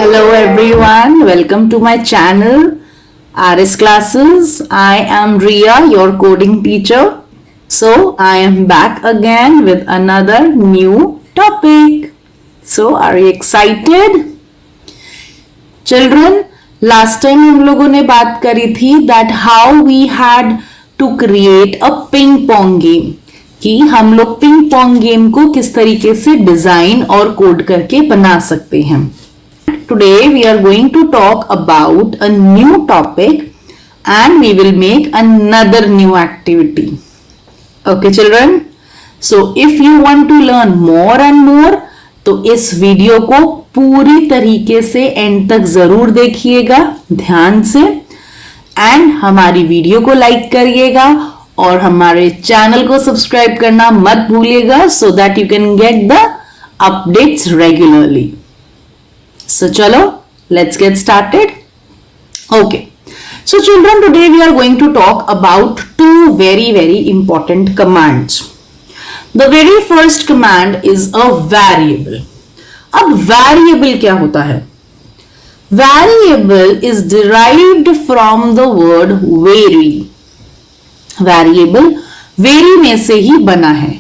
Hello everyone, welcome to my channel RS Classes. I am Riya, your coding teacher. So I am back again with another new topic. So are you excited? Children, last time हम लोगों ने बात करी थी that how we had to create a ping pong game, कि हम लोग ping pong game को किस तरीके से डिजाइन और कोड करके बना सकते हैं. Today we are going to talk about a new topic and we will make another new activity. Okay children, so if you want to learn more and more, तो इस वीडियो को पूरी तरीके से एंड तक जरूर देखिएगा ध्यान से, एंड हमारी वीडियो को लाइक करिएगा और हमारे चैनल को सब्सक्राइब करना मत भूलिएगा so that you can get the updates regularly. So chalo, let's get started. Okay, so children, today we are going to talk about two very important commands. The very first command is a variable. अब variable क्या होता है? Variable is derived from the word vary. Variable vary में से ही बना है.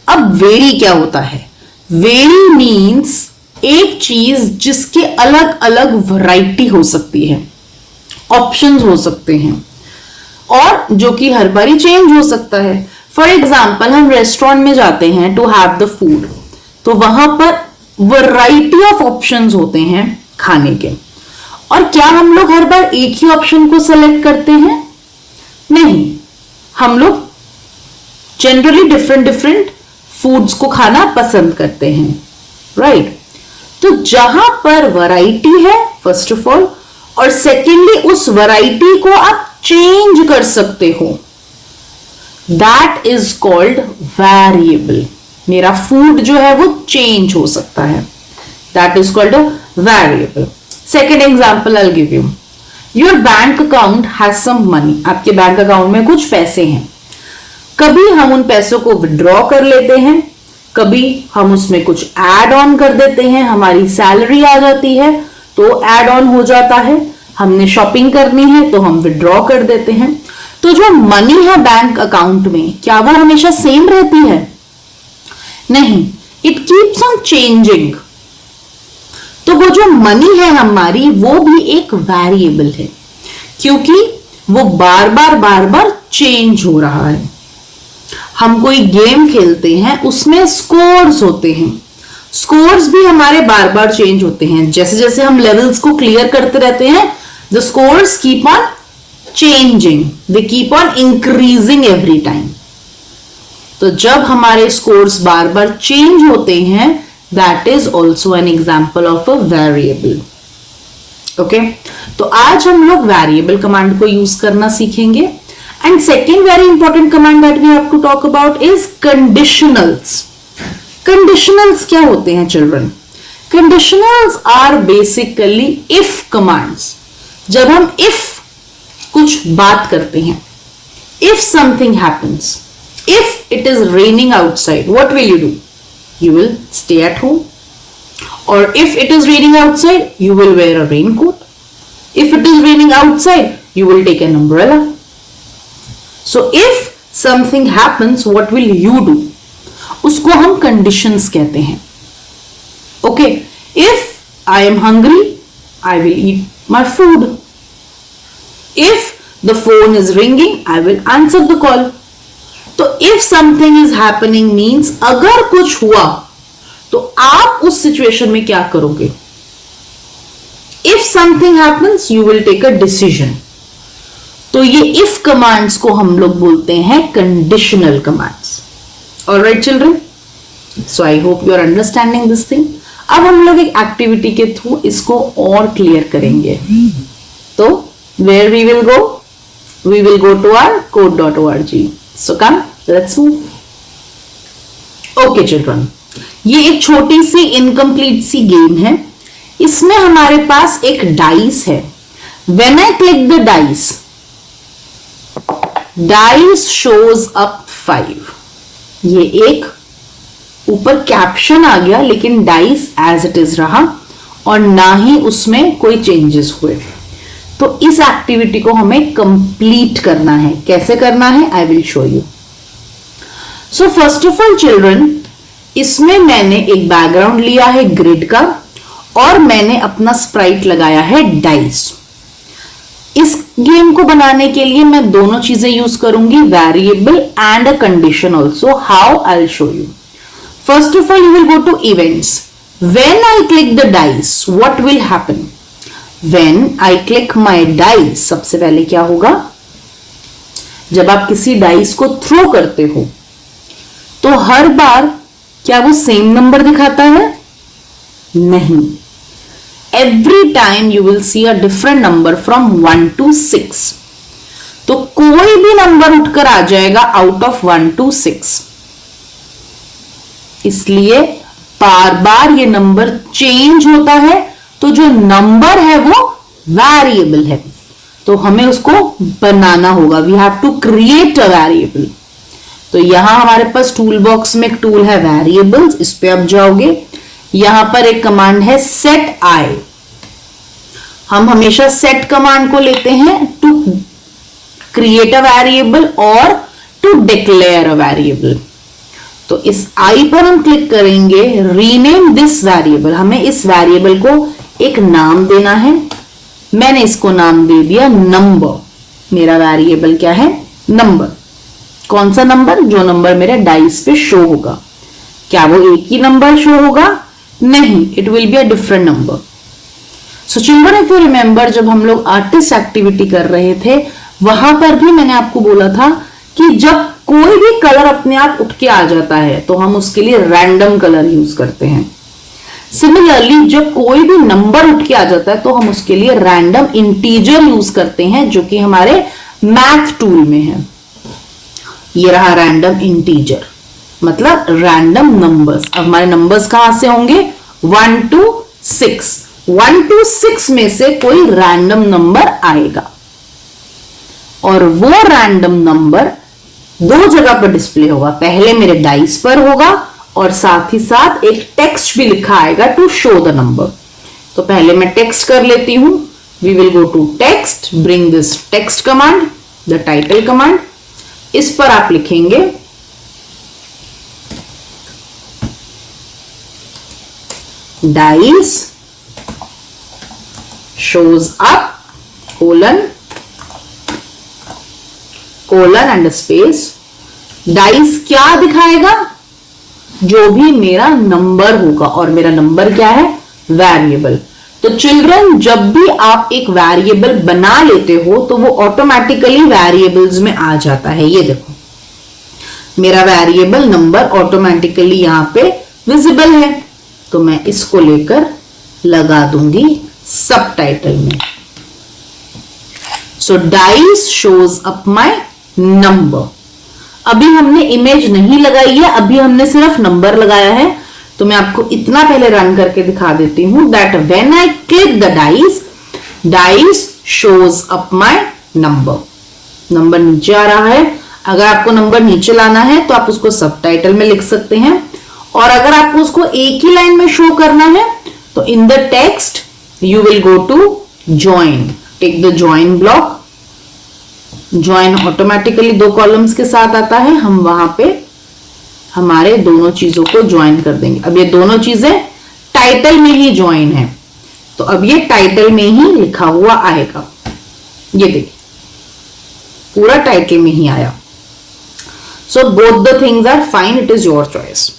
अब vary क्या होता है? Vary means एक चीज जिसके अलग अलग वैरायटी हो सकती है, ऑप्शंस हो सकते हैं और जो कि हर बारी चेंज हो सकता है. फॉर एग्जाम्पल, हम रेस्टोरेंट में जाते हैं टू हैव द फूड, तो वहां पर वैरायटी ऑफ ऑप्शंस होते हैं खाने के. और क्या हम लोग हर बार एक ही ऑप्शन को सेलेक्ट करते हैं? नहीं, हम लोग जनरली डिफरेंट फूड्स को खाना पसंद करते हैं, राइट? तो जहां पर वैरायटी है फर्स्ट ऑफ ऑल, और सेकेंडली उस वैरायटी को आप चेंज कर सकते हो, दैट इज कॉल्ड वेरिएबल. मेरा फूड जो है वो चेंज हो सकता है, that is called a variable. Second example I will give you. Your bank account has some money. आपके बैंक अकाउंट में कुछ पैसे हैं. कभी हम उन पैसों को विड्रॉ कर लेते हैं, कभी हम उसमें कुछ ऐड ऑन कर देते हैं. हमारी सैलरी आ जाती है तो ऐड ऑन हो जाता है. हमने शॉपिंग करनी है तो हम विड्रॉ कर देते हैं. तो जो मनी है बैंक अकाउंट में, क्या वो हमेशा सेम रहती है? नहीं, इट कीप्स ऑन चेंजिंग. तो वो जो मनी है हमारी, वो भी एक वेरिएबल है, क्योंकि वो बार बार चेंज हो रहा है. हम कोई गेम खेलते हैं, उसमें स्कोर्स होते हैं. स्कोर्स भी हमारे बार बार चेंज होते हैं. जैसे जैसे हम लेवल्स को क्लियर करते रहते हैं, the scores keep on changing, they keep on increasing every time. तो जब हमारे स्कोर्स बार बार चेंज होते हैं, that is also an example of a variable. Okay, तो आज हम लोग वेरिएबल कमांड को यूज करना सीखेंगे. And second very important command that we have to talk about is conditionals. Conditionals क्या होते हैं children? Conditionals are basically if commands. जब हम if कुछ बात करते हैं, if something happens, if it is raining outside, what will you do? You will stay at home. Or if it is raining outside, you will wear a raincoat. If it is raining outside, you will take an umbrella. So if something happens, what will you do? उसको हम conditions कहते हैं. Okay, if I am hungry, I will eat my food. If the phone is ringing, I will answer the call. तो if something is happening means अगर कुछ हुआ तो आप उस सिचुएशन में क्या करोगे? If something happens, you will take a decision. तो ये इफ कमांड्स को हम लोग बोलते हैं conditional commands. Alright children, so I hope you are understanding this thing. अब हम लोग एक एक्टिविटी के थ्रू इसको और क्लियर करेंगे. तो where we will go? We will go to our code.org. So come, let's move. Okay children, ये एक छोटी सी इनकम्प्लीट सी गेम है. इसमें हमारे पास एक डाइस है. When I click the dice, dice shows up 5. ये एक ऊपर कैप्शन आ गया, लेकिन डाइस एज इट इज रहा और ना ही उसमें कोई चेंजेस हुए। तो इस एक्टिविटी को हमें कंप्लीट करना है। कैसे करना है, आई will show you. So first of all children, इसमें मैंने एक बैकग्राउंड लिया है ग्रिड का और मैंने अपना स्प्राइट लगाया है डाइस। इस गेम को बनाने के लिए मैं दोनों चीजें यूज करूंगी, variable and a condition also. How, I will show you. First of all you will go to events. When I click the dice, what will happen? When I click my dice, सबसे पहले क्या होगा, जब आप किसी dice को throw करते हो तो हर बार क्या वो सेम नंबर दिखाता है? नहीं। Every time you will see a different number from 1 to 6। तो कोई भी नंबर उठकर आ जाएगा आउट ऑफ 1 to 6। इसलिए बार बार ये नंबर चेंज होता है। तो जो नंबर है वो वेरिएबल है, तो हमें उसको बनाना होगा। We have to create a variable. तो यहां हमारे पास टूल बॉक्स में एक टूल है वेरिएबल्स, इस पे आप जाओगे। यहां पर एक कमांड है सेट आई। हम हमेशा सेट कमांड को लेते हैं टू क्रिएट अ वेरिएबल और टू डिक्लेयर अ वेरिएबल। तो इस आई पर हम क्लिक करेंगे, रीनेम दिस वेरिएबल। हमें इस वेरिएबल को एक नाम देना है। मैंने इसको नाम दे दिया नंबर। मेरा वेरिएबल क्या है? नंबर। कौन सा नंबर? जो नंबर मेरे डाइस पे शो होगा। क्या वो एक ही नंबर शो होगा? नहीं, it will be a different number. So children, if you remember, जब हम लोग आर्टिस्ट एक्टिविटी कर रहे थे वहां पर भी मैंने आपको बोला था कि जब कोई भी कलर अपने आप उठ के आ जाता है तो हम उसके लिए रैंडम कलर यूज करते हैं। सिमिलरली जब कोई भी नंबर उठ के आ जाता है तो हम उसके लिए रैंडम इंटीजर यूज करते हैं, जो कि हमारे मैथ टूल में है। ये रहा रैंडम इंटीजर, मतलब रैंडम नंबर्स। अब हमारे नंबर्स कहां से होंगे? 1 to 6। 1 to 6 में से कोई रैंडम नंबर आएगा और वो रैंडम नंबर दो जगह पर डिस्प्ले होगा। पहले मेरे डाइस पर होगा और साथ ही साथ एक टेक्स्ट भी लिखा आएगा टू शो द नंबर। तो पहले मैं टेक्स्ट कर लेती हूं। We will go to text, bring this text command, the title command. इस पर आप लिखेंगे dice shows up colon and space. Dice क्या दिखाएगा? जो भी मेरा नंबर होगा, और मेरा नंबर क्या है? वेरिएबल। तो चिल्ड्रन, जब भी आप एक वेरिएबल बना लेते हो तो वो ऑटोमेटिकली वेरिएबल्स में आ जाता है। ये देखो, मेरा वेरिएबल नंबर ऑटोमेटिकली यहां पे विजिबल है। तो मैं इसको लेकर लगा दूंगी सब टाइटल में। So dice shows up my number. अभी हमने इमेज नहीं लगाई है, अभी हमने सिर्फ नंबर लगाया है। तो मैं आपको इतना पहले रन करके दिखा देती हूं that when I click the dice shows up my number. Number नीचे आ रहा है। अगर आपको नंबर नीचे लाना है तो आप उसको सब टाइटल में लिख सकते हैं, और अगर आपको उसको एक ही लाइन में शो करना है तो in the text you will go to join. Take the join block. Join automatically 2 columns के साथ आता है। हम वहां पे हमारे दोनों चीजों को ज्वाइन कर देंगे। अब ये दोनों चीजें टाइटल में ही ज्वाइन है, तो अब ये टाइटल में ही लिखा हुआ आएगा। ये देखिए, पूरा टाइटल में ही आया। So both the things are fine, it is your choice.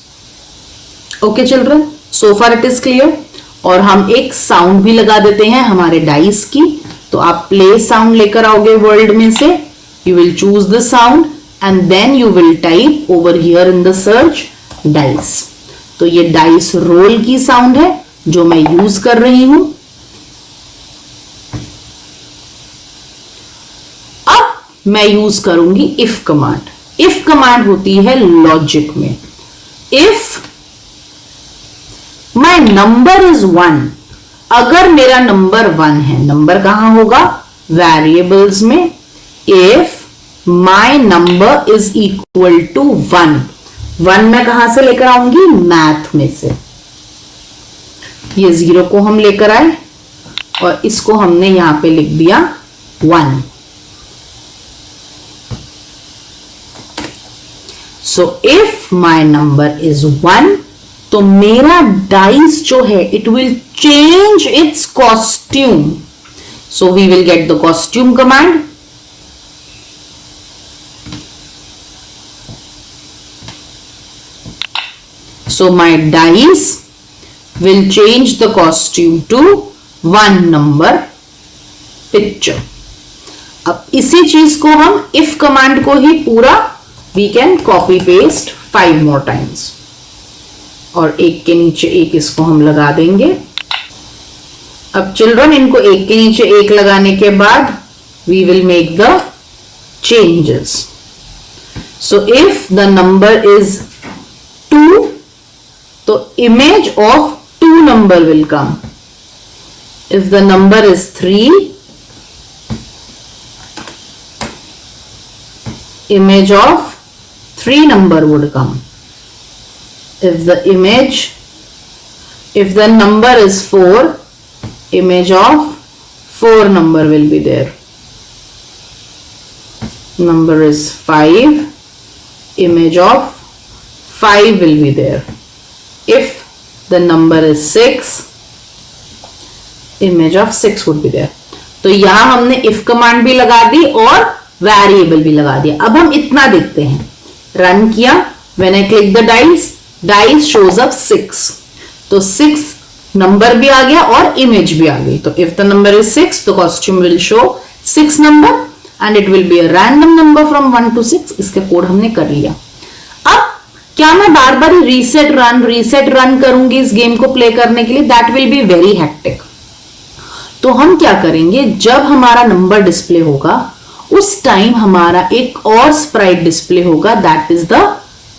Okay children, so far it is clear. और हम एक साउंड भी लगा देते हैं हमारे डाइस की। तो आप प्ले साउंड लेकर आओगे वर्ल्ड में से। You will choose the sound and then you will type over here in the search dice. तो ये डाइस रोल की साउंड है जो मैं यूज कर रही हूं। अब मैं यूज करूंगी इफ कमांड। इफ कमांड होती है लॉजिक में। इफ माई नंबर इज 1, अगर मेरा नंबर 1 है, नंबर कहां होगा? वेरिएबल्स में। If my number is equal to 1 मैं कहां से लेकर आऊंगी? मैथ में से। ये 0 को हम लेकर आए और इसको हमने यहां पे लिख दिया 1. So if my number is 1, तो मेरा डाइस जो है it will change its costume. So we will get the costume command. So my dice will change the costume to 1 number picture. अब इसी चीज को हम if कमांड को ही पूरा we can copy paste 5 more times. और एक के नीचे एक इसको हम लगा देंगे. अब चिल्ड्रन इनको एक के नीचे एक लगाने के बाद we will make the changes. So if the number is 2, तो image of 2 number will come. If the number is 3, image of 3 number would come. If the number is 4, image of 4 number will be there. Number is 5, image of 5 will be there. If the number is 6, image of 6 would be there. तो यहां हमने if command भी लगा दी और variable भी लगा दिया. अब हम इतना देखते हैं. रन किया. When I click the dice shows up 6. तो 6 नंबर भी आ गया और इमेज भी आ गई. तो if the number is 6, the costume will show 6 number and it will be a random number from 1 to 6. इसके कोड हमने कर लिया. अब क्या मैं बार बार रीसेट रन करूंगी इस गेम को प्ले करने के लिए? That will be very hectic. तो हम क्या करेंगे, जब हमारा नंबर डिस्प्ले होगा उस टाइम हमारा एक और स्प्राइट डिस्प्ले होगा, दैट इज द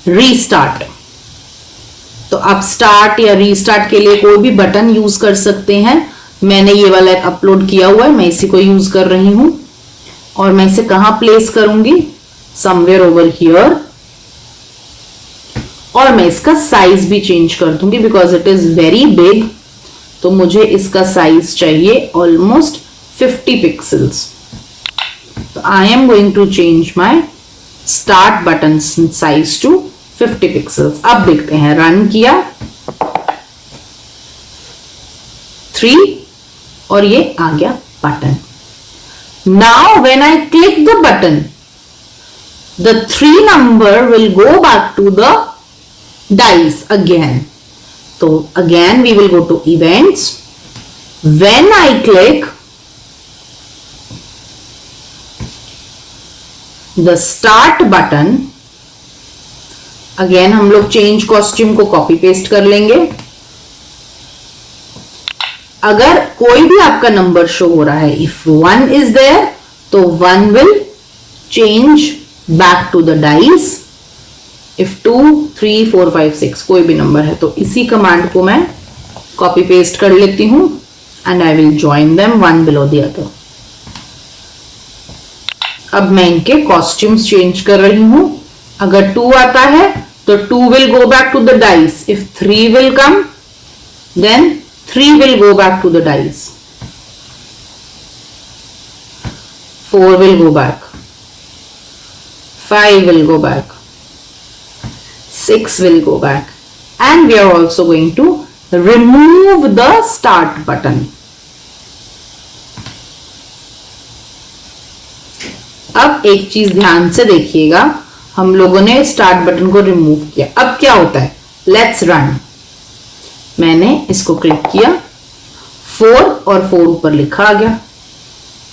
रीस्टार्ट. तो आप स्टार्ट या रीस्टार्ट के लिए कोई भी बटन यूज कर सकते हैं. मैंने ये वाला एक अपलोड किया हुआ है, मैं इसी को यूज कर रही हूं. और मैं इसे कहां प्लेस करूंगी? Somewhere over here. और मैं इसका साइज भी चेंज कर दूंगी because it is very big. तो मुझे इसका साइज चाहिए ऑलमोस्ट 50 पिक्सल्स. तो I am going to change my start button size to 50 pixels. अब देखते हैं. रन किया 3 और ये आ गया button. Now when I click the button, the 3 number will go back to the dice again. So again we will go to events. When I click the start button, again हम लोग change costume को copy paste कर लेंगे. अगर कोई भी आपका number show हो रहा है, if 1 is there, तो 1 will change back to the dice. If 2, 3, 4, 5, 6 कोई भी नंबर है तो इसी कमांड को मैं कॉपी पेस्ट कर लेती हूं and I will join them one below the other. अब मैं इनके कॉस्ट्यूम्स चेंज कर रही हूं. अगर 2 आता है तो 2 will go back to the dice. If 3 will come, then 3 will go back to the dice. 4 will go back. 5 will go back. 6 will go back. And we are also going to remove the start button. अब एक चीज ध्यान से देखिएगा, हम लोगों ने start button को रिमूव किया. अब क्या होता है? Let's run. मैंने इसको क्लिक किया, 4 और 4 ऊपर लिखा आ गया.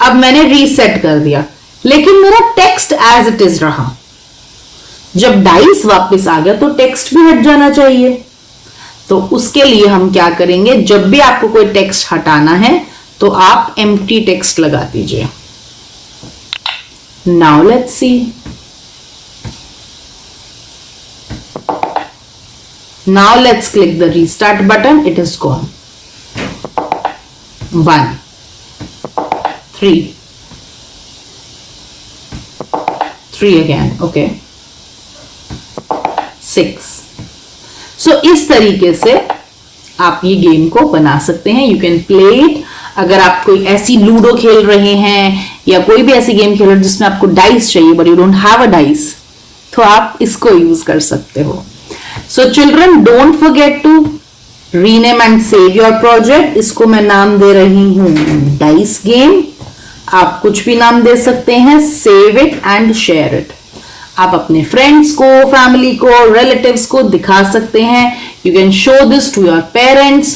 अब मैंने रीसेट कर दिया, लेकिन मेरा टेक्स्ट एज इट इज रहा. जब डाइस वापस आ गया तो टेक्स्ट भी हट जाना चाहिए. तो उसके लिए हम क्या करेंगे, जब भी आपको कोई टेक्स्ट हटाना है तो आप एम्प्टी टेक्स्ट लगा दीजिए. Now let's see. Now let's click the restart button. It is gone. 1, 3, 3 again. Okay. 6. So इस तरीके से आप ये गेम को बना सकते हैं. You can play it. अगर आप कोई ऐसी लूडो खेल रहे हैं या कोई भी ऐसी गेम खेल रहे हैं जिसमें आपको डाइस चाहिए but you don't have a dice, तो आप इसको यूज कर सकते हो. So children, don't forget to rename and save your project. इसको मैं नाम दे रही हूं डाइस गेम. आप कुछ भी नाम दे सकते हैं. Save it and share it. आप अपने फ्रेंड्स को, फैमिली को, रिलेटिव्स को दिखा सकते हैं. You can show this to your parents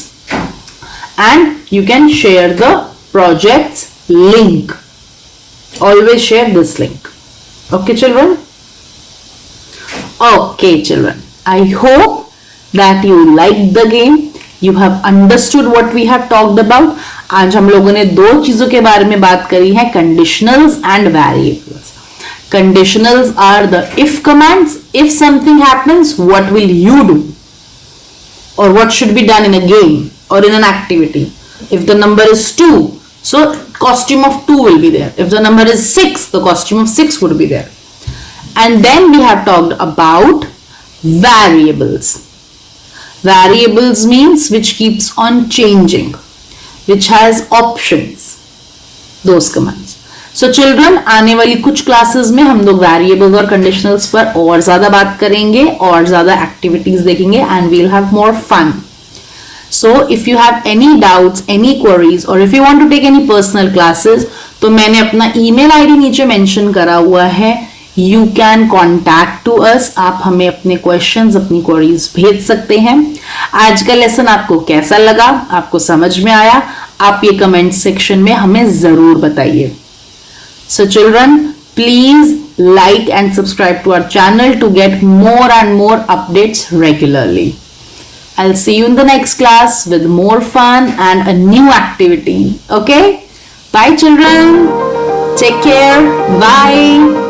and you can share the projects link. Always share this link. Okay children? Okay children, I hope that you liked the game. You have understood what we have talked about. आज हम लोगों ने दो चीजों के बारे में बात करी है, conditionals and variables. Conditionals are the if commands. If something happens, what will you do? Or what should be done in a game or in an activity? If the number is 2, so costume of 2 will be there. If the number is 6, the costume of 6 would be there. And then we have talked about variables. Variables means which keeps on changing, which has options. Those commands. So children, आने वाली कुछ classes में हम लोग variables और conditionals पर और ज्यादा बात करेंगे और ज्यादा एक्टिविटीज देखेंगे and we'll have more fun. So if you have any doubts, any queries or if you want to take any personal classes, तो मैंने अपना email ID नीचे मेंशन करा हुआ है. You can contact to us. आप हमें अपने questions, अपनी queries भेज सकते हैं. आज का लेसन आपको कैसा लगा, आपको समझ में आया, आप ये कमेंट सेक्शन में हमें जरूर बताइए. So children, please like and subscribe to our channel to get more and more updates regularly. I'll see you in the next class with more fun and a new activity. Okay? Bye children. Take care. Bye.